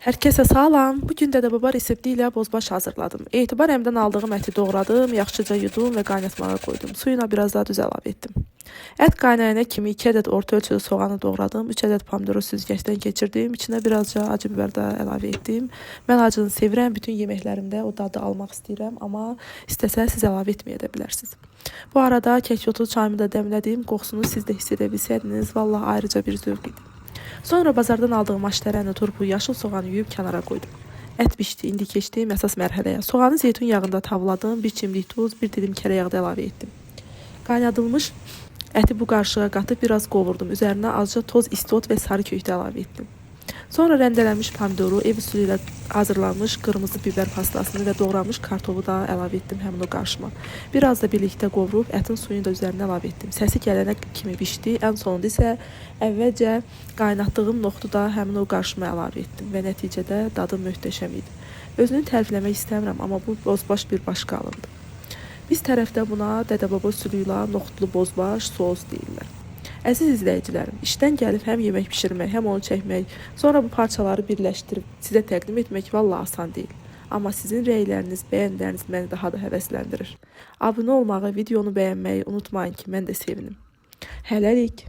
Herkese salam. Bugün Dədə Baba resepti ilə bozbaş hazırladım. Etibar əmdən aldığım əti doğradım, yaxşıca yudum və qaynatmağa qoydum. Suyuna biraz daha düz əlavə etdim. Ət qaynayana kimi 2 ədəd orta ölçülü soğanı doğradım, 3 ədəd pomidoru süzgəcdən keçirdim, içinə birazca acı biber də əlavə etdim. Mən acını sevirəm, bütün yeməklərimdə o dadı almaq istəyirəm, amma istəsəz siz əlavə etməyə də bilərsiniz. Bu arada kəkyotu çayımı da dəmlədim, qoxusunu siz də hiss edə bilsəydiniz, vallahi ayrıca bir zövq idi. Sonra bazardan aldığım aşdərəni, turpu, yaşıl soğanı yuyub kənara qoydum. Ət bişdi, indi keçdim əsas mərhələyə. Soğanı zeytun yağında tavladım, 1 çimdik tuz, 1 dilim kərə yağı da əlavə etdim. Qaynadılmış əti bu qarışığa qatıb biraz qovurdum. Üzərinə azca toz, istot və sarı kök də əlavə etdim. Sonra rəndelənmiş pomidoru, ev usulü ilə hazırlanmış qırmızı biber pastasını və doğranmış kartofu da əlavə etdim həmin o qarışıma. Biraz da birlikdə qovurub ətin suyunu da üzərinə əlavə etdim. Səsi gələnə kimi bişdi. Ən sonunda isə əvvəlcə qaynatdığım noxdu da həmin o qarışıma əlavə etdim və nəticədə dadı möhtəşəm idi. Özünü tərifləmək istəmirəm, amma bu bozbaş bir başqa alındı. Biz tərəfdə buna Dədə Baba usulü ilə noxudlu bozbaş sos deyirlər. Əziz izləyicilərim, işdən gəlib həm yemək pişirmək, həm onu çəkmək, sonra bu parçaları birləşdirib sizə təqdim etmək vallahi asan deyil. Amma sizin rəyləriniz, bəyənləriniz məni daha da həvəsləndirir. Abunə olmağı, videonu bəyənməyi unutmayın ki, mən də sevinim. Hələlik.